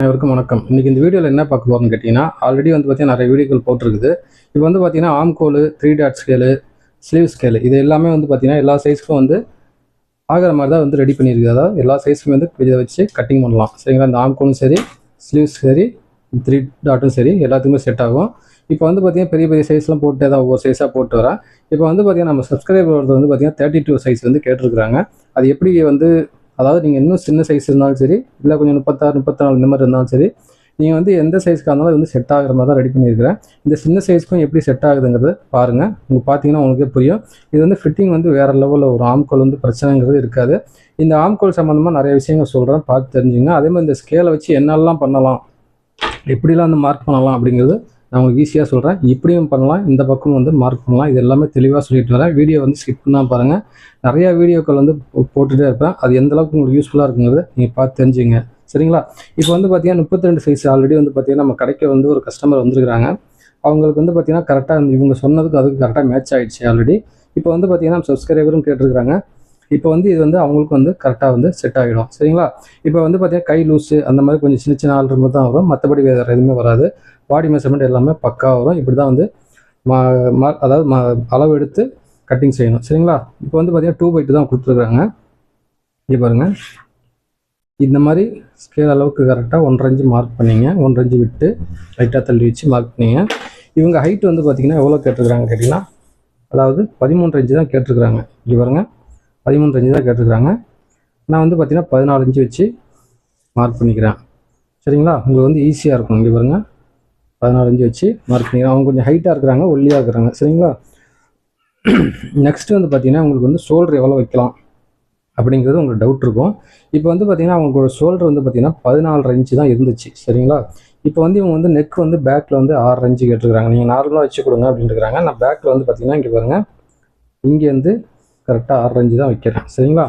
அனைவருக்கும் வணக்கம். இன்றைக்கி இந்த வீடியோவில் என்ன பார்க்க போகிறோம்னு கேட்டிங்கன்னா, ஆல்ரெடி வந்து பார்த்தீங்கன்னா நிறைய வீடியோக்கள் போட்டிருக்குது. இப்போ வந்து பார்த்தீங்கன்னா ஆம்கோலு, 3 டாட் ஸ்கேலு, ஸ்லீவ் ஸ்கேலு இது எல்லாமே வந்து பார்த்தீங்கன்னா எல்லா சைஸ்க்கும் வந்து ஆகிற மாதிரி தான் வந்து ரெடி பண்ணியிருக்குது. அதாவது எல்லா சைஸ்க்குமே வந்து இதை வச்சு கட்டிங் பண்ணலாம். சரிங்களா? இந்த ஆம்கோலும் சரி, ஸ்லீவ்ஸ் சரி, 3 டாட்டும் சரி எல்லாத்துக்குமே செட் ஆகும். இப்போ வந்து பார்த்தீங்கன்னா பெரிய பெரிய சைஸ்லாம் போட்டு தான் ஒவ்வொரு சைஸாக போட்டு வரேன். இப்போ வந்து பார்த்தீங்கன்னா நம்ம சப்ஸ்கிரைபர் வந்து பார்த்தீங்கன்னா 32 சைஸ் வந்து கேட்டிருக்கிறாங்க. அது எப்படி வந்து அதாவது நீங்கள் இன்னும் சின்ன சைஸ் இருந்தாலும் சரி, இல்லை கொஞ்சம் 36, 34 இந்த மாதிரி இருந்தாலும் சரி, நீங்கள் வந்து எந்த சைஸ்க்காக இருந்தாலும் வந்து செட் ஆகிற மாதிரி தான் ரெடி பண்ணியிருக்கிறேன். இந்த சின்ன சைஸ்க்கும் எப்படி செட் ஆகுதுங்கிறது பாருங்கள். உங்களுக்கு பார்த்தீங்கன்னா உங்களுக்கே புரியும். இது வந்து ஃபிட்டிங் வந்து வேறு லெவலில் ஒரு ஆம்கோல் வந்து பிரச்சனைங்கிறது இருக்காது. இந்த ஆம்கோல் சம்மந்தமாக நிறைய விஷயங்கள் சொல்கிறேன், பார்த்து தெரிஞ்சுங்க. அதே மாதிரி இந்த ஸ்கேலை வச்சு என்னெல்லாம் பண்ணலாம், எப்படிலாம் வந்து மார்க் பண்ணலாம் அப்படிங்கிறது நான் உங்களுக்கு ஈஸியாக சொல்கிறேன். இப்படியும் பண்ணலாம், இந்த பக்கம் வந்து மார்க் பண்ணலாம். இது எல்லாமே தெளிவாக சொல்லிட்டு வரேன். வீடியோ வந்து ஸ்கிப் பண்ணால் பாருங்கள். நிறையா வீடியோக்கள் வந்து போட்டுகிட்டே இருப்பேன். அது எந்தளவுக்கு உங்களுக்கு யூஸ்ஃபுல்லாக இருக்குங்கிறது நீங்கள் பார்த்து தெரிஞ்சுங்க. சரிங்களா? இப்போ வந்து பார்த்தீங்கன்னா 32 சைஸ் ஆல்ரெடி வந்து பார்த்தீங்கன்னா நம்ம கடைக்கு வந்து ஒரு கஸ்டமர் வந்துருக்குறாங்க. அவங்களுக்கு வந்து பார்த்தீங்கன்னா கரெக்டாக இவங்க சொன்னதுக்கு அதுக்கு கரெக்டாக மேட்ச் ஆகிடுச்சு ஆல்ரெடி. இப்போ வந்து பார்த்தீங்கன்னா சப்ஸ்கிரைபரும் கேட்டிருக்கிறாங்க. இப்போ வந்து இது வந்து அவங்களுக்கு வந்து கரெக்டாக வந்து செட் ஆகிடும். சரிங்களா? இப்போ வந்து பார்த்தீங்கன்னா கை லூஸு அந்த மாதிரி கொஞ்சம் சின்ன சின்ன ஆல்ட்ரு தான் வரும். மற்றபடி வேறு எதுவுமே வராது. பாடி மெஷர்மெண்ட் எல்லாமே பக்காவாக வரும். இப்படி தான் வந்து அதாவது அளவு எடுத்து கட்டிங் செய்யணும். சரிங்களா? இப்போ வந்து பார்த்தீங்கன்னா 2/2 தான் கொடுத்துருக்குறாங்க. இங்கே பாருங்கள், இந்த மாதிரி ஸ்கேல் அளவுக்கு கரெக்டாக 1.5 இன்ச்சு மார்க் பண்ணிங்க. 1.5 இன்ச்சு விட்டு லைட்டாக தள்ளி வச்சு மார்க் பண்ணிங்க. இவங்க ஹைட் வந்து பார்த்திங்கன்னா எவ்வளோ கேட்டிருக்கிறாங்க கேட்டிங்கன்னா, அதாவது 13 இன்ச்சு தான் கேட்டிருக்கிறாங்க. இங்கே பாருங்கள், 13 இன்ச்சு தான் கேட்டிருக்கிறாங்க. நான் வந்து பார்த்திங்கன்னா 14 இன்ச்சு வச்சு மார்க் பண்ணிக்கிறேன். சரிங்களா? உங்களுக்கு வந்து ஈஸியாக இருக்கும். இங்கே பாருங்கள், 14 இன்ச்சு வச்சு மார்க் பண்ணிக்கிறேன். அவங்க கொஞ்சம் ஹைட்டாக இருக்கிறாங்க, ஒல்லியாக இருக்கிறாங்க. சரிங்களா? நெக்ஸ்ட்டு வந்து பார்த்திங்கன்னா உங்களுக்கு வந்து ஷோல்டர் எவ்வளோ வைக்கலாம் அப்படிங்கிறது உங்களுக்கு டவுட் இருக்கும். இப்போ வந்து பார்த்திங்கன்னா அவங்களோட ஷோல்டர் வந்து பார்த்திங்கன்னா 14.5 இன்ச்சு தான் இருந்துச்சு. சரிங்களா? இப்போ வந்து இவங்க வந்து நெக் வந்து பேக்கில் வந்து 6 இன்ச்சு கேட்டிருக்காங்க. நீங்கள் நார்மலாக வச்சு கொடுங்க அப்படின்னு இருக்கிறாங்க. நான் பேக்கில் வந்து பார்த்திங்கன்னா இங்கே பாருங்கள், இங்கேருந்து கரெக்டாக 6 இன்ச்சு தான் வைக்கிறேன். சரிங்களா?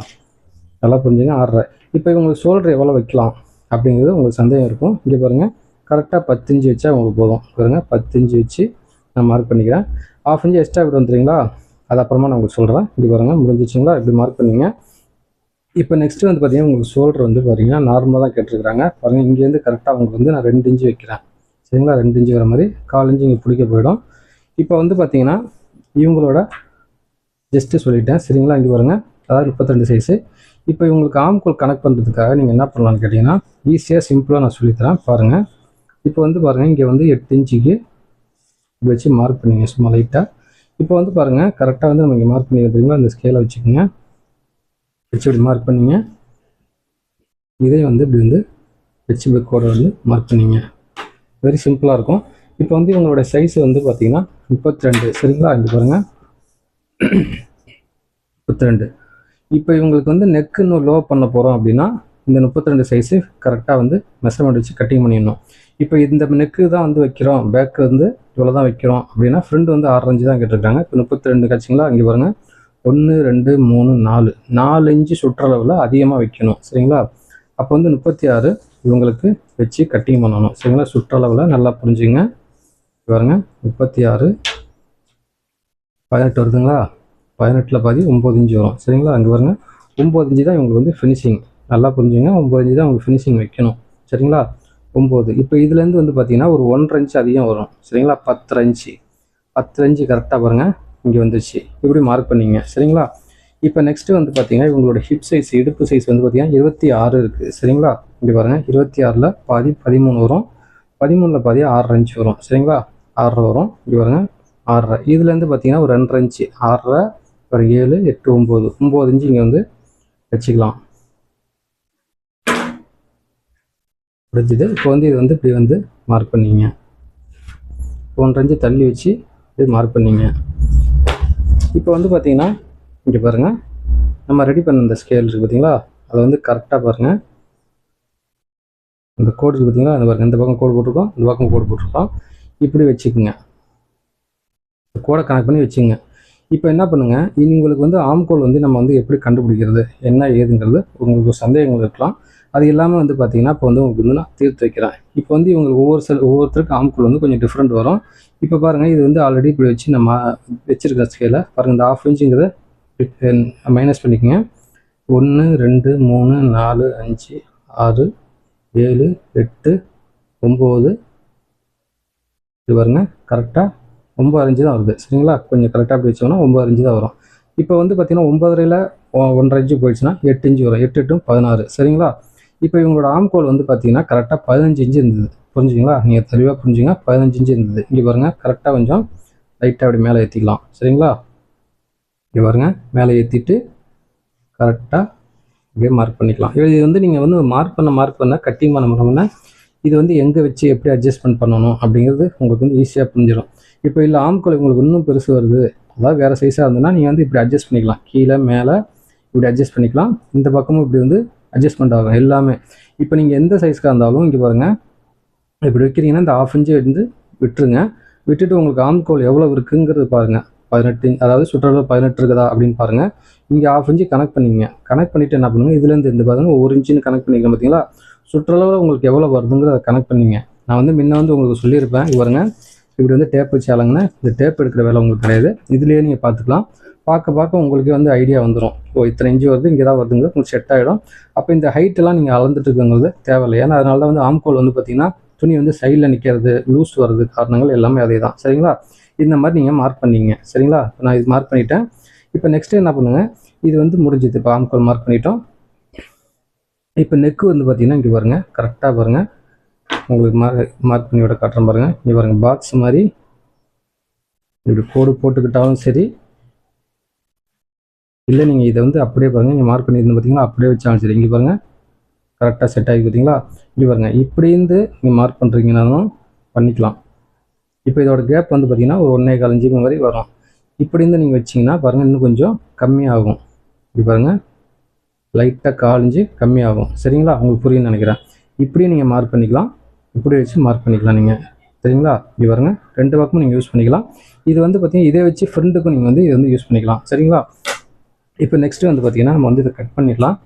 நல்லா புரிஞ்சுங்க, 6. இப்போ இவங்களுக்கு ஷோல்டர் எவ்வளோ வைக்கலாம் அப்படிங்கிறது உங்களுக்கு சந்தேகம் இருக்கும். இங்கே பாருங்கள், கரெக்டாக 10 இன்ச்சு வச்சா உங்களுக்கு போதும். பாருங்கள், 10 இன்ச்சு வச்சு நான் மார்க் பண்ணிக்கிறேன். 1/2 இன்ச்சு எக்ஸ்ட்ரா விட்டு வந்துடுறீங்களா? அது அப்புறமா நான் உங்களுக்கு சொல்கிறேன். இங்கே பாருங்கள், முடிஞ்சிச்சுங்களா? இப்படி மார்க் பண்ணிங்க. இப்போ நெக்ஸ்ட்டு வந்து பார்த்தீங்கன்னா உங்களுக்கு ஷோல்டர் வந்து பார்த்தீங்கன்னா நார்மலாக தான் கேட்டிருக்கிறாங்க. பாருங்கள், இங்கேருந்து கரெக்டாக அவங்களுக்கு வந்து நான் 2 இன்ச்சு வைக்கிறேன். சரிங்களா? 2 இன்ச்சு வர மாதிரி 1/4 இன்ச்சு இங்கே பிடிக்க போயிடும். இப்போ வந்து பார்த்தீங்கன்னா இவங்களோட ஜஸ்ட்டு சொல்லிட்டேன். சரிங்களா? இங்கே பாருங்கள், அதாவது 32 சைஸு. இப்போ இவங்களுக்கு ஆம்கோல் கனெக்ட் பண்ணுறதுக்காக நீங்கள் என்ன பண்ணலான்னு கேட்டிங்கன்னா, ஈஸியாக சிம்பிளாக நான் சொல்லித்தரேன் பாருங்கள். இப்போ வந்து பாருங்கள், இங்கே வந்து 8 இன்ச்சுக்கு இப்படி வச்சு மார்க் பண்ணிங்க சும்மா லைட்டாக. இப்போ வந்து பாருங்கள், கரெக்டாக வந்து நம்ம இங்கே மார்க் பண்ணி எடுத்துங்களா, அந்த ஸ்கேலை வச்சுக்கோங்க. வச்சு இப்படி மார்க் பண்ணிங்க. இதே வந்து இப்படி வந்து வச்சு இப்படி கோடை வந்து மார்க் பண்ணிங்க. வெரி சிம்பிளாக இருக்கும். இப்போ வந்து இவங்களோட சைஸ் வந்து பார்த்திங்கன்னா 32. சரிங்களா? இங்கே பாருங்கள், 32. இப்போ இவங்களுக்கு வந்து நெக்கு இன்னும் லோ பண்ண போகிறோம் அப்படின்னா இந்த 32 சைஸு கரெக்டாக வந்து மெஷர்மெண்ட் வச்சு கட்டிங் பண்ணிடணும். இப்போ இந்த நெக்கு தான் வந்து வைக்கிறோம், பேக்கு வந்து இவ்வளோ தான் வைக்கிறோம் அப்படின்னா ஃப்ரெண்டு வந்து 6 இன்ச்சு தான் கேட்டிருக்காங்க. இப்போ 32 கிடச்சிங்களா? இங்கே பாருங்கள், 1 2 3 4 இன்ச்சு சுற்றளவில் அதிகமாக வைக்கணும். சரிங்களா? அப்போ வந்து 36 இவங்களுக்கு வச்சு கட்டிங் பண்ணணும். சரிங்களா? சுற்றளவில் நல்லா புரிஞ்சுங்க. பாருங்க, 36 18 வருதுங்களா? 18ல் பாதி 9 இன்ச்சு வரும். சரிங்களா? அங்கே பாருங்கள், 9 இன்ச்சு தான் இவங்களுக்கு வந்து ஃபினிஷிங். நல்லா புரிஞ்சுங்க, 9 இன்ச்சு தான் உங்களுக்கு ஃபினிஷிங் வைக்கணும். சரிங்களா? 9. இப்போ இதுலேருந்து வந்து பார்த்தீங்கன்னா ஒரு 1.5 இன்ச்சு அதிகம் வரும். சரிங்களா? 10 இன்ச்சு. 10 இன்ச்சு கரெக்டாக பாருங்கள், இங்கே வந்துச்சு. இப்படி மார்க் பண்ணிங்க. சரிங்களா? இப்போ நெக்ஸ்ட்டு வந்து பார்த்தீங்கன்னா இவங்களோட ஹிப் சைஸ், இடுப்பு சைஸ் வந்து பார்த்தீங்கன்னா 26 இருக்குது. சரிங்களா? இங்கே பாருங்கள், 26ல் பாதி 13 வரும். 13ல் பாதி 6 இன்ச்சு வரும். சரிங்களா? 6 வரும். இங்கே பாருங்கள், 6. இதுலேருந்து பார்த்தீங்கன்னா ஒரு 2 இன்ச்சு, 6 ஒரு 7 8 9 இன்ச்சு இங்கே வந்து வச்சுக்கலாம். புரிஞ்சுது? இப்போ வந்து இது வந்து இப்படி வந்து மார்க் பண்ணிங்க. 1.5 இன்ச்சு தள்ளி வச்சு இப்படி மார்க் பண்ணிங்க. இப்போ வந்து பார்த்தீங்கன்னா இங்கே பாருங்கள், நம்ம ரெடி பண்ண இந்த ஸ்கேல் இருக்குது பார்த்தீங்களா, அதை வந்து கரெக்டாக பாருங்கள், இந்த கோடு இருக்குது பார்த்தீங்களா, அந்த பாருங்கள், இந்த பக்கம் கோடு போட்டிருக்கோம், இந்த பக்கம் கோடு போட்டிருக்கோம். இப்படி வச்சுக்குங்க, கோடை கனெக்ட் பண்ணி வச்சுங்க. இப்போ என்ன பண்ணுங்கள், உங்களுக்கு வந்து ஆம்கோல் வந்து நம்ம வந்து எப்படி கண்டுபிடிக்கிறது என்ன ஏதுங்கிறது உங்களுக்கு சந்தேகங்கள் இருக்கலாம். அது எல்லாமே வந்து பார்த்தீங்கன்னா இப்போ வந்து உங்களுக்கு வந்து நான் தீர்த்து வைக்கிறேன். இப்போ வந்து இவங்களுக்கு ஒவ்வொருத்தருக்கு ஆம்கோல் வந்து கொஞ்சம் டிஃப்ரெண்ட் வரும். இப்போ பாருங்கள், இது வந்து ஆல்ரெடி இப்படி வச்சு நம்ம வச்சுருக்க ஸ்கேலை பாருங்கள், இந்த 1/2 இன்ச்சுங்கிறத மைனஸ் பண்ணிக்கோங்க. 1 2 3 4 5 6 7 8 9 இது பாருங்க கரெக்டாக 9 இன்ச்சு தான் வருது சரிங்களா. கொஞ்சம் கரெக்டாக அப்படி வச்சோம்னா 9 இன்ச்சு தான் வரும். இப்போ வந்து பார்த்தீங்கன்னா 9.5ல் 1.5 இன்ச்சு போயிடுச்சுன்னா 8 இன்ச்சு வரும். 8 8 16 சரிங்களா. இப்போ இவங்களோட ஆம்கோல் வந்து பார்த்தீங்கன்னா கரெக்டாக 15 இன்ச்சு இருந்தது. புரிஞ்சுங்களா, நீங்கள் தெளிவாக புரிஞ்சுங்க. 15 இன்ச்சு இருந்தது. இங்கே பாருங்கள் கரெக்டாக கொஞ்சம் லைட்டாக அப்படி மேலே ஏற்றிக்கலாம் சரிங்களா. இங்கே பாருங்கள் மேலே ஏற்றிட்டு கரெக்டாக அப்படியே மார்க் பண்ணிக்கலாம். இது வந்து நீங்கள் வந்து மார்க் பண்ண கட்டிங் பண்ண இது வந்து எங்கே வச்சு எப்படி அட்ஜஸ்ட்மெண்ட் பண்ணணும் அப்படிங்கிறது உங்களுக்கு வந்து ஈஸியாக புரிஞ்சிடும். இப்போ இல்லை ஆம்கோல் உங்களுக்கு இன்னும் பெருசு வருது, அதாவது வேறு சைஸாக இருந்ததுன்னா நீங்கள் வந்து இப்படி அட்ஜஸ்ட் பண்ணிக்கலாம். கீழே மேலே இப்படி அட்ஜஸ்ட் பண்ணிக்கலாம். இந்த பக்கமும் இப்படி வந்து அட்ஜஸ்ட்மெண்ட் ஆகும் எல்லாமே. இப்போ நீங்கள் எந்த சைஸ்க்காக இருந்தாலும் இங்கே பாருங்கள் இப்படி வைக்கிறீங்கன்னா இந்த 1/2 இன்ச்சு வந்து விட்டுருங்க. விட்டுட்டு உங்களுக்கு ஆம்கோல் எவ்வளோ இருக்குங்கிறது பாருங்கள். 18 இன்ச், அதாவது சுற்றளவு 18 இருக்குதா அப்படின்னு பாருங்கள். இங்கே 1/2 இன்ச்சு கனெக்ட் பண்ணிங்க. கனெக்ட் பண்ணிவிட்டு என்ன பண்ணுங்கள், இதுலேருந்து இந்த பாருங்கள் 1 இன்ச்சுன்னு கனெக்ட் பண்ணிக்கலாம். பார்த்தீங்களா, சுற்றளவில் உங்களுக்கு எவ்வளோ வருதுங்கிறத கனெக்ட் பண்ணிங்க. நான் வந்து முன்ன வந்து உங்களுக்கு சொல்லியிருப்பேன். பாருங்க இப்படி வந்து டேப் வச்சு அலங்கன்னா இந்த டேப் எடுக்கிற வேலை உங்களுக்கு கிடையாது. இதுலேயே நீங்கள் பார்த்துக்கலாம். பார்க்க உங்களுக்கு வந்து ஐடியா வந்துடும். இத்தனை இன்ச்சு வருது, இங்கே தான் வருதுங்கிறது உங்களுக்கு செட் ஆகிடும். அப்போ இந்த ஹைட்டெல்லாம் நீங்கள் அளந்துட்டு இருக்குங்கிறது தேவையில்லை. ஏன்னா அதனால தான் வந்து ஆம்கோல் வந்து பார்த்திங்கன்னா துணி வந்து சைடில் நிற்கிறது, லூஸ் வர்றது காரணங்கள் எல்லாமே அதே தான் சரிங்களா. இந்த மாதிரி நீங்கள் மார்க் பண்ணிங்க சரிங்களா. நான் இது மார்க் பண்ணிட்டேன். இப்போ நெக்ஸ்ட்டு என்ன பண்ணுங்கள், இது வந்து முடிஞ்சுது. இப்போ ஆம்கோல் மார்க் பண்ணிட்டோம். இப்போ நெக்கு வந்து பார்த்திங்கன்னா இங்கே பாருங்கள் கரெக்டாக பாருங்கள் உங்களுக்கு மார்க் பண்ணி விட காட்டுறேன் பாருங்கள். இங்கே பாருங்கள் பாக்ஸ் மாதிரி இப்படி கோடு போட்டுக்கிட்டாலும் சரி, இல்லை நீங்கள் இதை வந்து அப்படியே பாருங்கள் இங்கே மார்க் பண்ணியிருந்து பார்த்தீங்களா, அப்படியே வச்சாலும் சரி. இங்கே பாருங்கள் கரெக்டாக செட் ஆகி பார்த்தீங்களா. இங்கே பாருங்கள் இப்படி இருந்து நீங்கள் மார்க் பண்ணுறீங்கன்னாலும் பண்ணிக்கலாம். இப்போ இதோட கேப் வந்து பார்த்திங்கன்னா ஒரு 1.25 இன்ச்சு மாதிரி வரும். இப்படி இருந்து நீங்கள் வச்சிங்கன்னா பாருங்கள் இன்னும் கொஞ்சம் கம்மியாகும். இப்படி பாருங்கள் லைட்டாக 1/4 இன்ச்சு கம்மியாகும் சரிங்களா. உங்களுக்கு புரியுன்னு நினைக்கிறேன். இப்படியே நீங்கள் மார்க் பண்ணிக்கலாம், இப்படி வச்சு மார்க் பண்ணிக்கலாம் நீங்கள் சரிங்களா. இப்படி பாருங்கள் 2 பக்கமும் நீங்கள் யூஸ் பண்ணிக்கலாம். இது வந்து பார்த்திங்கன்னா இதை வச்சு ஃப்ரெண்டுக்கும் நீங்கள் வந்து இது வந்து யூஸ் பண்ணிக்கலாம் சரிங்களா. இப்போ நெக்ஸ்ட்டு வந்து பார்த்திங்கன்னா நம்ம வந்து இதை கட் பண்ணிடலாம்.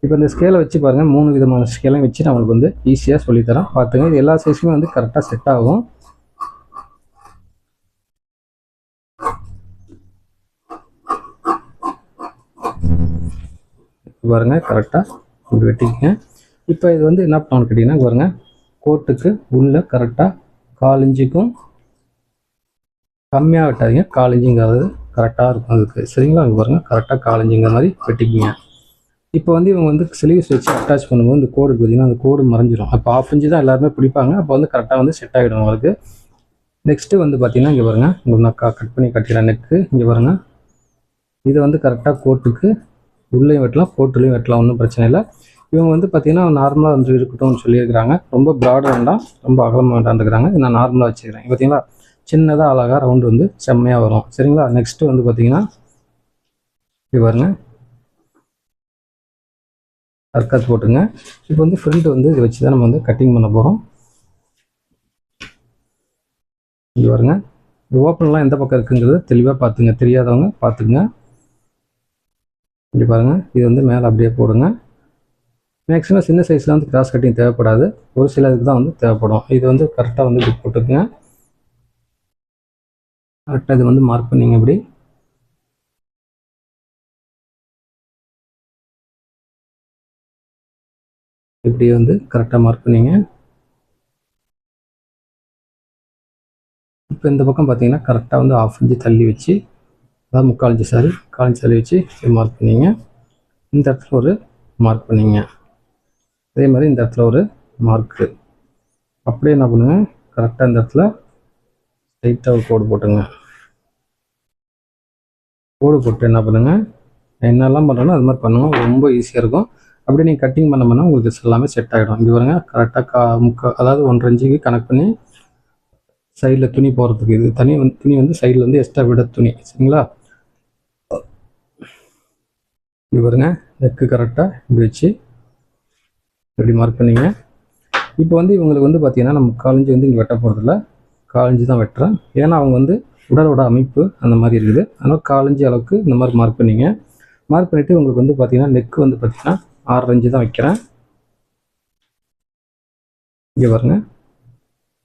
இப்போ இந்த ஸ்கேலை வச்சு பாருங்கள் 3 விதமான ஸ்கேலையும் வச்சு நான் உங்களுக்கு வந்து ஈஸியாக சொல்லித்தரேன். பார்த்துங்க இது எல்லா சைஸுமே வந்து கரெக்டாக செட் ஆகும். பாருங்கள் கரெக்டாக இப்படி வெட்டிக்கங்க. இப்போ இது வந்து என்ன பண்ணணும்னு கேட்டிங்கன்னா பாருங்கள் கோட்டுக்கு உள்ளே கரெக்டாக 1/4 இன்ச்சுக்கும் கம்மியாக வெட்டாதீங்க. 1/4 இன்ச்சுங்கிறது கரெக்டாக இருக்கும் அதுக்கு சரிங்களா. அங்கே பாருங்கள் கரெக்டாக 1/4 இன்ச்சுங்கிற மாதிரி வெட்டிக்கிங்க. இப்போ வந்து இவங்க வந்து ஸ்லீவ்ஸ் வச்சு அட்டாச் பண்ணும்போது இந்த கோடு பார்த்திங்கன்னா அந்த கோடு மறைஞ்சிடும். அப்போ 1/2 இன்ச்சு தான் எல்லாருமே பிடிப்பாங்க. அப்போ வந்து கரெக்டாக வந்து செட் ஆகிடும் உங்களுக்கு. நெக்ஸ்ட்டு வந்து பார்த்திங்கன்னா இங்கே பாருங்கள் உங்களுக்கு நான் கட் பண்ணி கட்டிக்கிறேன் நெக்கு. இங்கே பாருங்கள் இதை வந்து கரெக்டாக கோட்டுக்கு உள்ளேயும் வெட்டலாம், கோட்டுலேயும் வெட்டலாம், ஒன்றும் பிரச்சனை இல்லை. இவங்க வந்து பார்த்திங்கன்னா நார்மலாக வந்து இருக்கட்டும்னு சொல்லியிருக்கிறாங்க. ரொம்ப ப்ராடாக வேண்டாம், ரொம்ப அகலமாக வேண்டாம்னுக்கிறாங்க. நான் நார்மலாக வச்சுக்கிறேன். பார்த்திங்களா சின்னதாக அழகாக ரவுண்டு வந்து செம்மையாக வரும் சரிங்களா. நெக்ஸ்ட்டு வந்து பார்த்திங்கன்னா இது பாருங்க அர்க்காத் போட்டுங்க. இப்போ வந்து ஃப்ரண்ட் வந்து இதை வச்சு தான் நம்ம வந்து கட்டிங் பண்ண போகிறோம். இங்கே பாருங்க இந்த ஓப்பன்லாம் எந்த பக்கம் இருக்குங்கிறது தெளிவாக பார்த்துங்க, தெரியாதவங்க பார்த்துக்குங்க. இப்படி பாருங்கள் இது வந்து மேலே அப்படியே போடுங்க. மேக்ஸிமம் சின்ன சைஸில் வந்து கிராஸ் கட்டிங் தேவைப்படாது, ஒரு சிலருக்கு தான் வந்து தேவைப்படும். இது வந்து கரெக்டாக வந்து இப்படி போட்டுக்குங்க. கரெக்டாக இது வந்து மார்க் பண்ணிங்க. இப்படி இப்படி வந்து கரெக்டாக மார்க் பண்ணிங்க. இப்போ இந்த பக்கம் பார்த்தீங்கன்னா கரெக்டாக வந்து 1/2 இன்ச்சு தள்ளி வச்சு, அதாவது 3/4 இன்ச்சு 1/4 இன்ச்சு தள்ளி வச்சு மார்க் பண்ணிங்க. இந்த இடத்துல ஒரு மார்க் பண்ணிங்க. அதே மாதிரி இந்த இடத்துல ஒரு மார்க்கு. அப்படியே என்ன பண்ணுங்க கரெக்டாக இந்த இடத்துல ஸ்ட்ரைட்டாக ஒரு கோடு போட்டுங்க. கோடு போட்டு என்ன பண்ணுங்கள் என்னெல்லாம் பண்ணுறேன்னா அது மாதிரி பண்ணுங்கள், ரொம்ப ஈஸியாக இருக்கும். அப்படியே நீங்கள் கட்டிங் பண்ணோம்னா உங்களுக்கு எல்லாமே செட் ஆகிடும். இங்கே பாருங்க கரெக்டாக அதாவது 1.5 இன்ச்சுக்கு கனெக்ட் பண்ணி சைடில் துணி போகிறதுக்கு இது தனி வந்து துணி வந்து சைடில் வந்து எக்ஸ்ட்ரா விட துணி சரிங்களா. இங்கே பாருங்க நெக்கு கரெக்டாக இப்படி வச்சு இப்படி மார்க் பண்ணிங்க. இப்போ வந்து இவங்களுக்கு வந்து பார்த்திங்கன்னா நம்ம 1/4 இன்ச்சு வந்து இங்கே வெட்ட போகிறதில்ல, 1/4 இன்ச்சு தான் வெட்டுறேன். ஏன்னா அவங்க வந்து உடலோட அமைப்பு அந்த மாதிரி இருக்குது. அதனால் 1/4 இன்ச்சு அளவுக்கு இந்த மாதிரி மார்க் பண்ணிங்க. மார்க் பண்ணிவிட்டு உங்களுக்கு வந்து பார்த்திங்கன்னா நெக்கு வந்து பார்த்திங்கன்னா 6.5 இன்ச்சு தான் வைக்கிறேன். இங்கே பாருங்கள்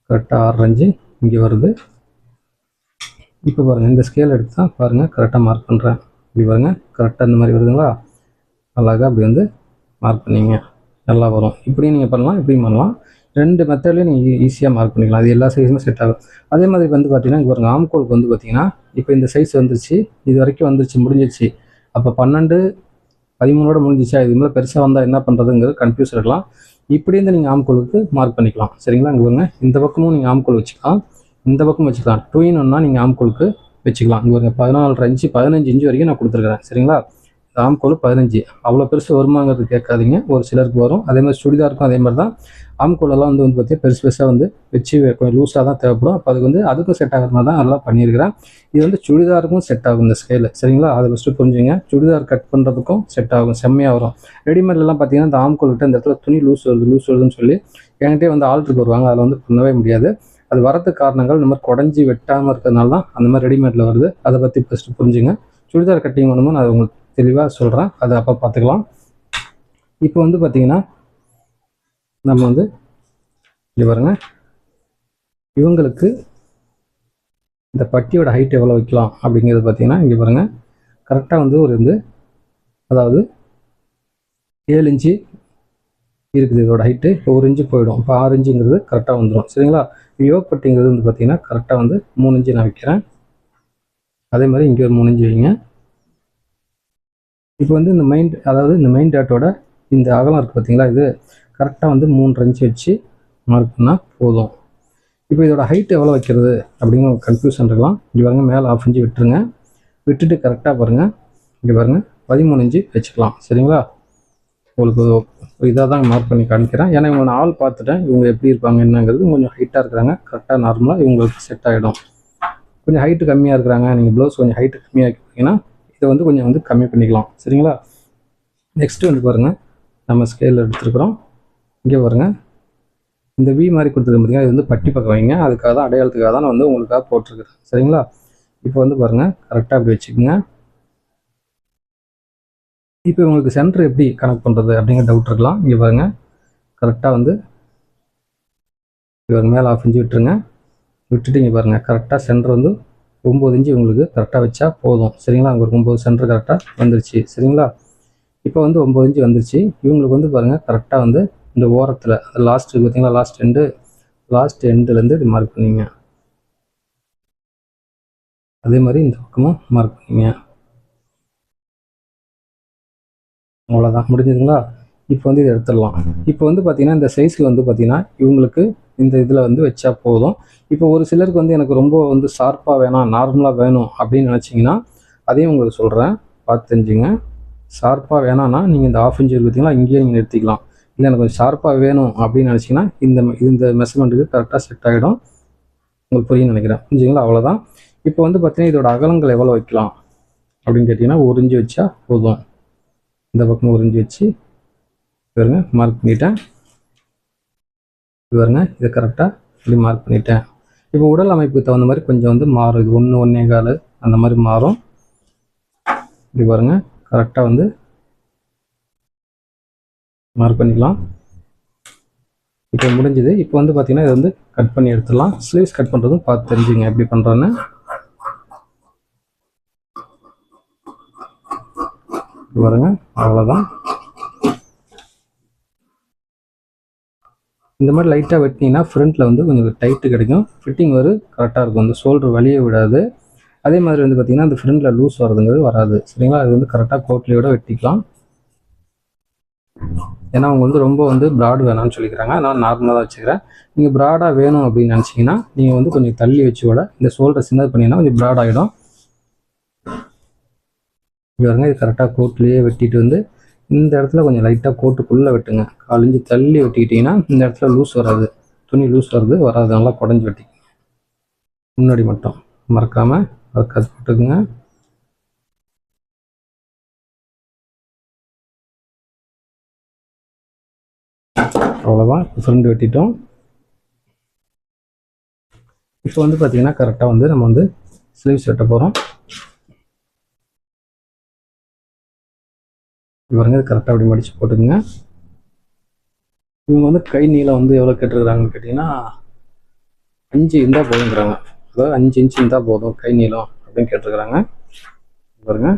கரெக்டாக 6.5 இன்ச்சு இங்கே வருது. இப்போ பாருங்கள் இந்த ஸ்கேல் எடுத்து தான் பாருங்கள் கரெக்டாக மார்க் பண்ணுறேன். இப்படி பாருங்கள் கரெக்டாக இந்த மாதிரி வருதுங்களா, அழகாக அப்படி வந்து மார்க் பண்ணிங்க. நல்லா வரும். இப்படியும் நீங்கள் பண்ணலாம், இப்படியும் பண்ணலாம். 2 மெத்தட்லேயும் நீங்கள் ஈஸியாக மார்க் பண்ணிக்கலாம். அது எல்லா சைஸுமே செட் ஆகும். அதே மாதிரி வந்து பார்த்தீங்கன்னா, இங்கே பாருங்க ஆம்கோலுக்கு வந்து பார்த்தீங்கன்னா, இப்போ இந்த சைஸ் வந்துருச்சு, இது வரைக்கும் வந்துருச்சு, முடிஞ்சிருச்சு. அப்போ 12, 13ஓட முடிஞ்சிச்சா, இது மேலே பெருசாக வந்தால் என்ன பண்ணுறதுங்கிறது கன்ஃபியூஸ் இருக்கலாம். இப்படி இருந்து நீங்கள் ஆம்கோலுக்கு மார்க் பண்ணிக்கலாம். சரிங்களா? இங்கே பாருங்க, இந்த பக்கமும் நீங்கள் ஆம்கோல் வச்சுக்கலாம், இந்த பக்கம் வச்சுக்கலாம். 2 in 1 நீங்கள் ஆம்கோலுக்கு வச்சுக்கலாம். இங்கே பாருங்க 14 இன்ச்சு 15 இன்ச்சு வரைக்கும் நான் கொடுத்துருக்குறேன். சரிங்களா? ஆம்கோல் 15 அவ்வளோ பெருசு வருமாங்கிறது கேட்காதீங்க, ஒரு சிலருக்கு வரும். அதே மாதிரி சுடிதாருக்கும் அதே மாதிரி தான். ஆம்கோலெல்லாம் வந்து பார்த்தீங்கன்னா பெருசு பெருசாக வந்து வச்சு கொஞ்சம் லூஸாக தான் தேவைப்படும். அப்போ அதுக்கு வந்து அதுக்கும் செட் ஆகிற மாதிரி தான் நல்லா பண்ணியிருக்கிறேன். இது வந்து சுடிதாருக்கும் செட் ஆகும் இந்த ஸ்கேலு. சரிங்களா? அதை ஃபஸ்ட்டு புரிஞ்சுங்க. சுடிதார் கட் பண்ணுறதுக்கும் செட் ஆகும், செம்மையாக வரும். ரெடிமேட்லாம் பார்த்தீங்கன்னா இந்த ஆம்கோல் விட்டு இந்த இடத்துல துணி லூஸ் வருதுன்னு சொல்லி என்கிட்டே வந்து ஆல்ட்ருக்கு வருவாங்க. அதில் வந்து பண்ணவே முடியாது. அது வரதுக்கு காரணங்கள் இந்த மாதிரி குடஞ்சி வெட்டாமல் இருக்கிறதுனால தான் அந்த மாதிரி ரெடிமேடில் வருது. அதை பற்றி ஃபஸ்ட்டு புரிஞ்சுங்க. சுடிதார் கட்டிங் பண்ணும்போது நான் உங்களுக்கு தெளிவாக சொல்கிறேன், அதை அப்போ பார்த்துக்கலாம். இப்போ வந்து பார்த்தீங்கன்னா நம்ம வந்து இங்கே பாருங்க, இவங்களுக்கு இந்த பட்டியோட ஹைட் எவ்வளோ வைக்கலாம் அப்படிங்கிறது பார்த்தீங்கன்னா இங்கே பாருங்கள், கரெக்டாக வந்து அதாவது 7 இன்ச்சு இருக்குது இதோட ஹைட்டு. இப்போ 1 இன்ச்சு போயிடும். இப்போ 6 இன்ச்சுங்கிறது கரெக்டாக வந்துடும். சரிங்களா? யோக் பட்டிங்கிறது வந்து பார்த்தீங்கன்னா கரெக்டாக வந்து 3 இன்ச்சு நான் வைக்கிறேன். அதே மாதிரி இங்கே ஒரு 3 இன்ச்சு வைங்க. இப்போ வந்து இந்த மெயின் டாட்டோட இந்த அகலம் இருக்குது பார்த்தீங்களா, இது கரெக்டாக வந்து 3.5 இன்ச்சு வச்சு மார்க் பண்ணால் போதும். இப்போ இதோட ஹைட் எவ்வளோ வைக்கிறது அப்படிங்கிற கன்ஃபியூஷன் இருக்கலாம். இங்கே பாருங்கள், மேலே 1/2 இன்ச்சு விட்டுருங்க. விட்டுட்டு கரெக்டாக பாருங்கள், இங்கே பாருங்கள் 13 இன்ச்சு வச்சுக்கலாம். சரிங்களா? உங்களுக்கு இதாக தான் மார்க் பண்ணி காமிக்கிறேன். ஏன்னா இவங்க நான் ஆள் பார்த்துட்டேன், இவங்க எப்படி இருப்பாங்க என்னங்கிறது. கொஞ்சம் ஹைட்டாக இருக்கிறாங்க, கரெக்டாக நார்மலாக இவங்களுக்கு செட் ஆகிடும். கொஞ்சம் ஹைட்டு கம்மியாக இருக்கிறாங்க, நீங்கள் ப்ளவுஸ் கொஞ்சம் ஹைட்டு கம்மியாக வைக்கிறீங்கன்னா இதை வந்து கொஞ்சம் வந்து கம்மி பண்ணிக்கலாம். சரிங்களா? நெக்ஸ்ட்டு வந்து பாருங்கள், நம்ம ஸ்கேல் எடுத்துருக்குறோம். இங்கே பாருங்கள், இந்த வி மாதிரி கொடுத்துருக்கு பார்த்தீங்கன்னா, இது வந்து பட்டி பக்கம் வைங்க. அதுக்காக தான், அடையாளத்துக்காக தான் நான் வந்து உங்களுக்காக போட்டிருக்கிறேன். சரிங்களா? இப்போ வந்து பாருங்கள், கரெக்டாக அப்படி வச்சுக்கோங்க. இப்போ உங்களுக்கு சென்டர் எப்படி கனெக்ட் பண்ணுறது அப்படிங்கிற டவுட் இருக்கலாம். இங்கே பாருங்கள், கரெக்டாக வந்து இவர் மேலே 1/2 இன்ச்சு விட்டுருங்க. விட்டுட்டு இங்கே பாருங்கள், கரெக்டாக சென்டர் வந்து 9 இன்ச்சு உங்களுக்கு கரெக்டாக வச்சா போதும். சரிங்களா? அங்கே ஒரு 9 சென்டர் கரெக்டாக வந்துருச்சு. சரிங்களா? இப்போ வந்து 9 இன்ச்சு வந்துருச்சு. இவங்களுக்கு வந்து பாருங்கள், கரெக்டாக வந்து இந்த ஓரத்தில் லாஸ்ட்டு பார்த்தீங்களா, லாஸ்ட் எண்டுலேருந்து இப்படி மார்க் பண்ணிங்க. அதே மாதிரி இந்த பக்கமும் மார்க் பண்ணிங்க. அவ்வளோதான், முடிஞ்சதுங்களா? இப்போ வந்து இதை எடுத்துடலாம். இப்போ வந்து பார்த்தீங்கன்னா இந்த சைஸ்க்கு வந்து பார்த்தீங்கன்னா இவங்களுக்கு இந்த இதில் வந்து வச்சா போதும். இப்போ ஒரு சிலருக்கு வந்து எனக்கு ரொம்ப வந்து ஷார்ப்பாக வேணாம், நார்மலாக வேணும் அப்படின்னு நினச்சிங்கன்னா அதையும் உங்களுக்கு சொல்கிறேன், பார்த்து தெரிஞ்சுங்க. ஷார்ப்பாக வேணான்னா நீங்கள் இந்த 1/2 இன்ச்சு பார்த்தீங்களா, இங்கேயே நீங்கள் நிறுத்திக்கலாம். இல்லை எனக்கு கொஞ்சம் ஷார்ப்பாக வேணும் அப்படின்னு நினச்சிங்கன்னா இந்த மெஷர்மெண்ட்டுக்கு கரெக்டாக செட் ஆகிடும். உங்களுக்கு புரியும்னு நினைக்கிறேன். புரிஞ்சுங்களா? அவ்வளோதான். இப்போ வந்து பார்த்தீங்கன்னா இதோட அகலங்கள் எவ்வளோ வைக்கலாம் அப்படின்னு கேட்டிங்கன்னா 1 இன்ச்சு வச்சா போதும். இந்த பக்கம் 1 இன்ச்சு வச்சு பாருங்க மார்க் பண்ணிட்டேன். பாருங்க, இதை கரெக்டாக இப்படி மார்க் பண்ணிட்டேன். இப்போ உடல் அமைப்புக்கு தகுந்த மாதிரி கொஞ்சம் வந்து மாறும். இது 1, 1.25 அந்த மாதிரி மாறும். இப்படி பாருங்க, கரெக்டாக வந்து மார்க் பண்ணிக்கலாம். இப்போ முடிஞ்சுது. இப்போ வந்து பார்த்தீங்கன்னா இதை வந்து கட் பண்ணி எடுத்துடலாம். ஸ்லீவ்ஸ் கட் பண்ணுறதும் பார்த்து தெரிஞ்சுங்க எப்படி பண்ணுறேன்னு. பாருங்க, அவ்வளோதான். இந்த மாதிரி லைட்டாக வெட்டினீங்கன்னா ஃப்ரண்ட்டில் வந்து கொஞ்சம் டைட்டு கிடைக்கும், ஃபிட்டிங் கரெக்டாக இருக்கும், அந்த ஷோல்டர் வலியே விடாது. அதே மாதிரி வந்து பார்த்திங்கன்னா அந்த ஃப்ரண்ட்டில் லூஸ் வரதுங்கிறது வராது. சரிங்களா? அது வந்து கரெக்டாக கோட்லியோட வெட்டிக்கலாம். ஏன்னா அவங்க வந்து ரொம்ப வந்து ப்ராட் வேணாம்னு சொல்லிக்கிறாங்க, அதனால் நார்மலாக தான் வச்சுக்கிறேன். நீங்கள் ப்ராடாக வேணும் அப்படின்னு நினச்சிங்கன்னா நீங்கள் வந்து கொஞ்சம் தள்ளி வச்சு விட இந்த ஷோல்டர் சின்னது பண்ணிங்கன்னா கொஞ்சம் ப்ராட் ஆகிடும். பாருங்க, இது கரெக்டாக கோட்லேயே வெட்டிட்டு வந்து இந்த இடத்துல கொஞ்சம் லைட்டாக கோட்டுக்குள்ளே வெட்டுங்க. 1/4 இன்ச்சு தள்ளி வெட்டிக்கிட்டிங்கன்னா இந்த இடத்துல லூஸ் வராது, துணி லூஸ் வராது, நல்லா குடஞ்சி வெட்டிங்க. முன்னாடி மட்டும் மறக்காமல் கட் போட்டுக்குங்க. அவ்வளோதான், ஃப்ரண்ட் வெட்டிட்டோம். இப்போ வந்து பார்த்தீங்கன்னா கரெக்டாக வந்து நம்ம வந்து ஸ்லீவ்ஸ் வெட்ட போகிறோம். பாருங்க, இது கரெக்டாக அப்படி மடித்து போட்டுக்குங்க. இவங்க வந்து கை நீளம் வந்து எவ்வளோ கேட்டுருக்குறாங்கன்னு கேட்டிங்கன்னா 5 இருந்தால் போதுங்கிறாங்க. அதாவது 5 இன்ச்சு இருந்தால் போதும் கை நீளம் அப்படின்னு கேட்டிருக்கிறாங்க. பாருங்க,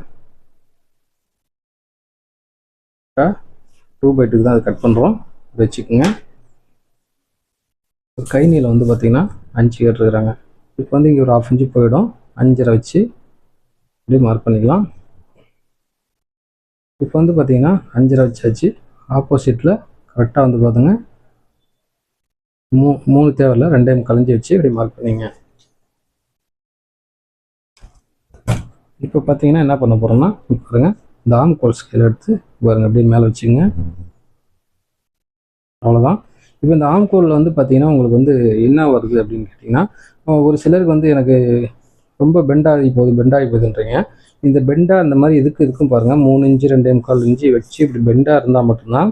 2/2 தான் அது கட் பண்ணுறோம். வச்சுக்கோங்க. கை நீளம் வந்து பார்த்திங்கன்னா 5 கேட்டுருக்குறாங்க. இப்போ வந்து இங்கே ஒரு 1/2 இன்ச்சு போயிடும். 5.5 வச்சு இப்படி மார்க் பண்ணிக்கலாம். இப்போ வந்து பார்த்திங்கன்னா 5.5 வச்சாச்சு. ஆப்போசிட்டில் கரெக்டாக வந்து பார்த்துங்க 3 தேவையில்ல, 2 கலைஞ்சி வச்சு இப்படி மார்க் பண்ணிங்க. இப்போ பார்த்தீங்கன்னா என்ன பண்ண போகிறோம்னா, பாருங்க இந்த ஆம் கோல் ஸ்கேல் எடுத்து பாருங்க அப்படியே மேலே வச்சுங்க. அவ்வளோதான். இப்போ இந்த ஆம் கோலில் வந்து பார்த்தீங்கன்னா உங்களுக்கு வந்து என்ன வருது அப்படின்னு கேட்டிங்கன்னா, ஒரு சிலருக்கு வந்து எனக்கு ரொம்ப பெண்டாகி போகுதுன்றீங்க. இந்த பெண்டாக அந்த மாதிரி இதுக்கும் பாருங்கள் 3 இன்ச்சு 2.25 இன்ச்சு வச்சு இப்படி பெண்டாக இருந்தால் மட்டும்தான்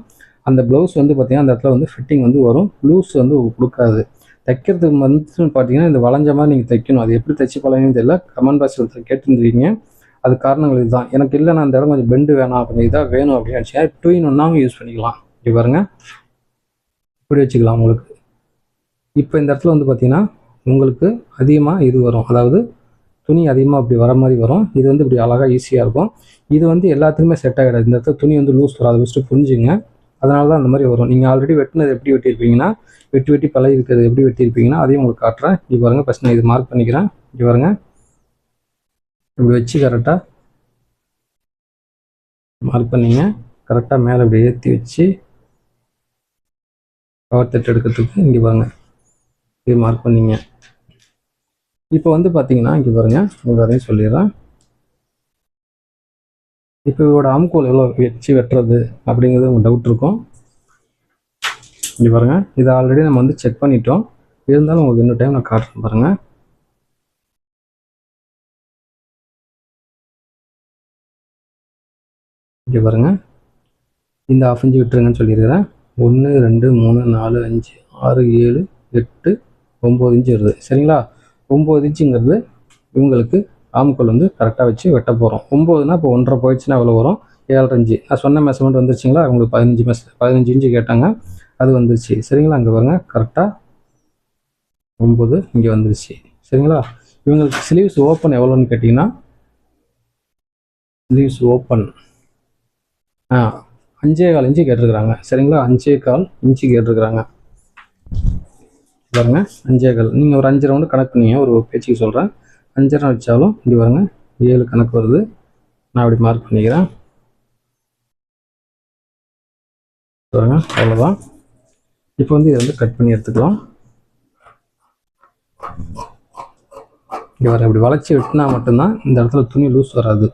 அந்த ப்ளவுஸ் வந்து பார்த்திங்கன்னா அந்த இடத்துல வந்து ஃபிட்டிங் வந்து வரும். லூஸ் வந்து கொடுக்காது. தைக்கிறதுக்கு வந்து பார்த்தீங்கன்னா இந்த வளைஞ்ச மாதிரி நீங்கள் தைக்கணும். அது எப்படி தைச்சி பழகணும்னு தெரியல. கமெண்ட் பாக்ஸில் கேட்டுருந்துருக்கீங்க. அது காரணங்கள் இதுதான். எனக்கு இல்லை, நான் அந்த இடம் கொஞ்சம் பெண்டு வேணாம், கொஞ்சம் இதாக வேணும் அப்படின்னு நினச்சிங்க 2-in-1 யூஸ் பண்ணிக்கலாம். இப்படி பாருங்கள், இப்படி வச்சுக்கலாம் உங்களுக்கு. இப்போ இந்த இடத்துல வந்து பார்த்தீங்கன்னா உங்களுக்கு அதிகமாக இது வரும், அதாவது துணி அதிகமாக அப்படி வர மாதிரி வரும். இது வந்து இப்படி அழகாக ஈஸியாக இருக்கும். இது வந்து எல்லாத்துக்குமே செட் ஆகிடாது. இந்த இடத்துல துணி வந்து லூஸ் வரும், அதை ஃபஸ்ட்டு புரிஞ்சுங்க. அதனால தான் அந்த மாதிரி வரும். நீங்கள் ஆல்ரெடி வெட்டினது எப்படி வெட்டியிருப்பீங்கன்னா, வெட்டி பழகி இருக்கிறது எப்படி வெட்டியிருப்பீங்கன்னா அதையும் உங்களுக்கு காட்டுறேன். இப்படி பாருங்கள். ஃபஸ்ட் நான் இது மார்க் பண்ணிக்கிறேன். இப்படி பாருங்கள், இப்படி வச்சு கரெக்டாக மார்க் பண்ணிங்க. கரெக்டாக மேலே இப்படி ஏற்றி வச்சு கவர் தட்டு எடுக்கிறதுக்கு இங்கே பாருங்கள் இப்படி மார்க் பண்ணிங்க. இப்போ வந்து பார்த்தீங்கன்னா இங்கே பாருங்கள், உங்களுக்கு அதையும் சொல்லிடுறேன். இப்போ இதோட ஆம்கோல் எவ்வளோ வச்சு வெட்டுறது அப்படிங்கிறது உங்களுக்கு டவுட் இருக்கும். இங்கே பாருங்கள், இதை ஆல்ரெடி நம்ம வந்து செக் பண்ணிட்டோம். இருந்தாலும் உங்களுக்கு இன்னொரு டைம் நான் காட்டுறேன் பாருங்கள். இங்கே பாருங்கள், இந்த 1/2 இன்ச்சு விட்டுருங்கன்னு சொல்லியிருக்கிறேன். 1 2 3 4 5 6 7 8 9 இன்ச்சு வருது. சரிங்களா? 9 இன்ச்சுங்கிறது இவங்களுக்கு ஆம்கோல் வந்து கரெக்டாக வச்சு வெட்ட போகிறோம். 9னா இப்போ 1.5 போயிடுச்சுன்னா எவ்வளோ வரும்? 7.5 இன்ச்சு. நான் சொன்ன மெஷர்மெண்ட் வந்துருச்சுங்களா? உங்களுக்கு 15 இன்ச்சு கேட்டாங்க, அது வந்துருச்சு. சரிங்களா? அங்கே பாருங்கள், கரெக்டாக 9 இங்கே வந்துருச்சு. சரிங்களா? இவங்களுக்கு ஸ்லீவ்ஸ் ஓப்பன் எவ்வளோன்னு கேட்டிங்கன்னா, ஸ்லீவ்ஸ் ஓப்பன் 5.25 இன்ச்சு கேட்டிருக்கிறாங்க. சரிங்களா? 5.25 இன்ச்சு கேட்டிருக்கிறாங்க. பாருங்க 5.25. நீங்கள் ஒரு 5 ரவுண்டு கணக்கு பண்ணிங்க, ஒரு பேச்சுக்கு சொல்கிறேன். 5.5 வச்சாலும் இப்படி பாருங்க 7 கணக்கு வருது. நான் அப்படி மார்க் பண்ணிக்கிறேன். பாருங்க, அவ்வளோதான். இப்போ வந்து இதை வந்து கட் பண்ணி எடுத்துக்கலாம். இங்கே வர இப்படி வளைச்சி வெட்டினா மட்டும்தான் இந்த இடத்துல துணி லூஸ் வராது.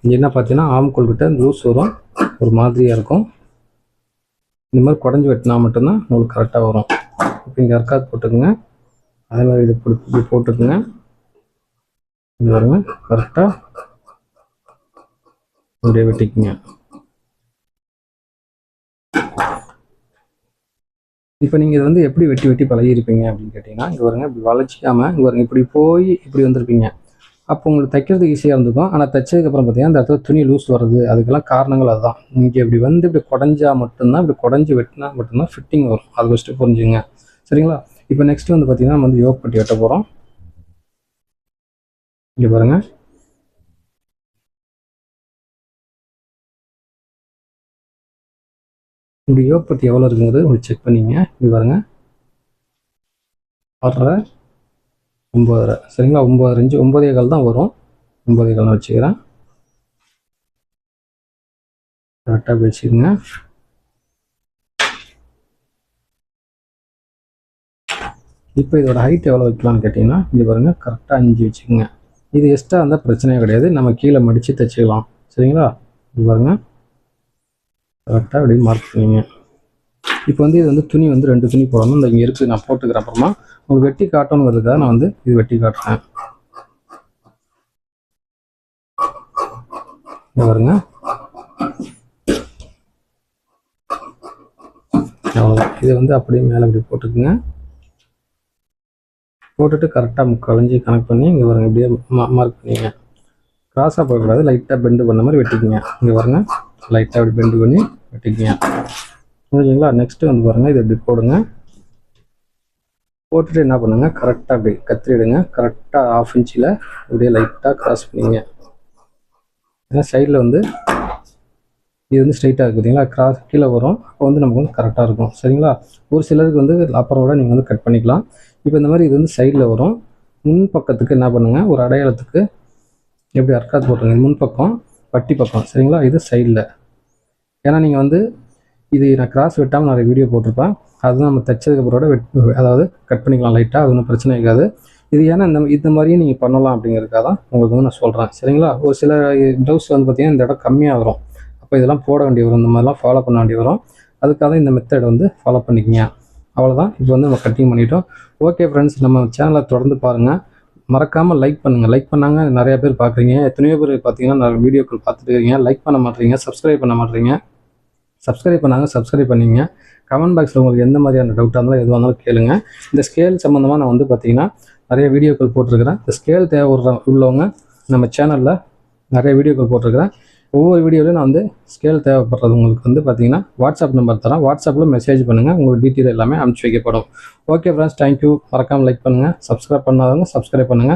இங்கே என்ன பார்த்தீங்கன்னா ஆம்கோல் கிட்ட லூஸ் வரும், ஒரு மாதிரியாக இருக்கும். இந்த மாதிரி குடஞ்சி வெட்டினா மட்டும்தான் உங்களுக்கு கரெக்டாக வரும். இப்போ இங்கே அர்க்காத் போட்டுக்குங்க, அதே மாதிரி இது இப்படி போட்டுக்குங்க. இங்கே வருங்க, கரெக்டாக இப்படியே வெட்டிக்குங்க. இப்போ நீங்கள் இதை வந்து எப்படி வெட்டி பழகிருப்பீங்க அப்படின்னு கேட்டிங்கன்னா, இங்கே வருங்க இப்படி வளைச்சிக்காமல் இங்கே வருங்க இப்படி போய் இப்படி வந்திருப்பீங்க. அப்போ உங்களுக்கு தைக்கிறதுக்கு ஈஸியாக இருந்திருக்கும். ஆனால் தைச்சதுக்கப்புறம் பார்த்தீங்கன்னா இந்த இடத்துல துணி லூஸ் வருது. அதுக்கெல்லாம் காரணங்கள் அதுதான். நீங்கள் இப்படி வந்து இப்படி குடஞ்சா மட்டும்தான், இப்படி குடஞ்சி வெட்டினா மட்டும்தான் ஃபிட்டிங் வரும். அது ஃபஸ்ட்டு புரிஞ்சுங்க. சரிங்களா? இப்போ நெக்ஸ்ட் வந்து பார்த்தீங்கன்னா நம்ம வந்து யோக் பட்டி வெட்ட போகிறோம். இங்கே பாருங்கள், இப்படி யோக் பட்டி எவ்வளோ இருக்குங்கிறது உங்களுக்கு செக் பண்ணிங்க. இங்கே பாருங்கள், 6.5 9.5. சரிங்களா? 9.5 இன்ச்சு 9.25 தான் வரும். 9.25 வச்சுக்கிறேன். கரெக்டாக வச்சுக்கோங்க. இப்போ இதோட ஹைட் எவ்வளோ வைக்கலாம்னு கேட்டிங்கன்னா, இங்கே பாருங்கள், கரெக்டாக 5 வச்சுக்கோங்க. இது எக்ஸ்ட்ரா இருந்தால் பிரச்சனையே கிடையாது, நம்ம கீழே மடித்து தைச்சிக்கலாம். சரிங்களா? இது பாருங்கள், கரெக்டாக அப்படி மார்க் பண்ணிங்க. இப்போ வந்து இது வந்து துணி வந்து 2 துணி போடணும். இந்த இங்கே இருக்குது, நான் போட்டுக்கிறேன். அப்புறமா உங்களுக்கு வெட்டி காட்டணுங்கிறதுக்காக நான் வந்து இது வெட்டி காட்டுறேன். பாருங்க, அவ்வளோதான். இதை வந்து அப்படியே மேலே அப்படி போட்டுக்குங்க. போட்டுட்டு கரெக்டாக 3/4 இன்ச்சு கனெக்ட் பண்ணி இங்கே பாருங்க இப்படியே மார்க் பண்ணிங்க. கிராஸாக போகக்கூடாது, லைட்டாக பெண்டு பண்ண மாதிரி வெட்டிக்குங்க. இங்கே பாருங்க, லைட்டாக அப்படி பெண்டு பண்ணி வெட்டிக்குங்க. புரிஞ்சுங்களா? நெக்ஸ்ட்டு வந்து பாருங்கள், இது இப்படி போடுங்க. போட்டுட்டு என்ன பண்ணுங்கள், கரெக்டாக அப்படி கத்திரிடுங்க. கரெக்டாக 1/2 இன்ச்சில் அப்படியே லைட்டாக கிராஸ் பண்ணிங்க. ஏன்னா சைடில் வந்து இது வந்து ஸ்ட்ரைட்டாக இருக்குது பார்த்தீங்களா, கிராஸ் கீழே வரும். அப்போ வந்து நமக்கு வந்து கரெக்டாக இருக்கும். சரிங்களா? ஒரு சிலருக்கு வந்து அப்புறம் கூட நீங்கள் வந்து கட் பண்ணிக்கலாம். இப்போ இந்த மாதிரி இது வந்து சைடில் வரும். முன் பக்கத்துக்கு என்ன பண்ணுங்கள், ஒரு அடையாளத்துக்கு எப்படி அர்க்காத் போட்டுருங்க. இது முன்பக்கம், பட்டி பக்கம். சரிங்களா? இது சைடில். ஏன்னா நீங்கள் வந்து இது நான் கிராஸ் வெட்டாமல் நிறைய வீடியோ போட்டிருப்பேன். அதுதான் நம்ம தைச்சதுக்கப்புறம் அதாவது கட் பண்ணிக்கலாம் லைட்டாக. அது ஒன்றும் பிரச்சனை இருக்காது. இது ஏன்னா இந்த மாதிரியும் நீங்கள் பண்ணலாம் அப்படிங்கிறதுக்காக தான் உங்களுக்கு வந்து நான் சொல்கிறேன். சரிங்களா? ஒரு சில ப்ளவுஸ் வந்து பார்த்திங்கன்னா இந்த இடம் கம்மியாக வரும். அப்போ இதெல்லாம் போட வேண்டி வரும். இந்த மாதிரிலாம் ஃபாலோ பண்ண வேண்டி வரும். அதுக்காக இந்த மெத்தட் வந்து ஃபாலோ பண்ணிக்கங்க. அவ்வளோதான். இப்போ வந்து நம்ம கட்டிங் பண்ணிட்டோம். ஓகே ஃப்ரெண்ட்ஸ், நம்ம சேனலை தொடர்ந்து பாருங்கள். மறக்காமல் லைக் பண்ணுங்கள். லைக் பண்ணாங்க நிறையா பேர் பார்க்குறீங்க. எத்தனையோ பேர் பார்த்தீங்கன்னா நிறைய வீடியோக்கள் பார்த்துட்டு இருக்கீங்க. லைக் பண்ண மாட்டேறீங்க, சப்ஸ்கிரைப் பண்ண மாட்டேறீங்க. சப்ஸ்கிரைப் பண்ணாங்க, சப்ஸ்கிரைப் பண்ணிங்க. கமெண்ட் பாக்ஸில் உங்களுக்கு எந்த மாதிரியான டவுட்டாக இருந்தாலும் எதுவாக இருந்தாலும் கேளுங்க. இந்த ஸ்கேல் சம்மந்தமாக நான் வந்து பார்த்திங்கன்னா நிறைய வீடியோக்கள் போட்டிருக்கிறேன். இந்த ஸ்கேல் தேவை உள்ளவங்க நம்ம சேனலில் நிறைய வீடியோக்கள் போட்டிருக்கிறேன். ஒவ்வொரு வீடியோலையும் நான் வந்து ஸ்கேல் தேவைப்படுறது உங்களுக்கு வந்து பார்த்திங்கன்னா வாட்ஸ்அப் நம்பர் தரேன். வாட்ஸ்அப்பில் மெசேஜ் பண்ணுங்கள். உங்களுக்கு டீட்டெயில் எல்லாமே அனுப்பிச்சி வைக்கப்படும். Okay friends, thank you. மறக்காமல் லைக் பண்ணுங்கள். சப்ஸ்கிரைப் பண்ணாதவங்க சப்ஸ்கிரைப் பண்ணுங்கள்.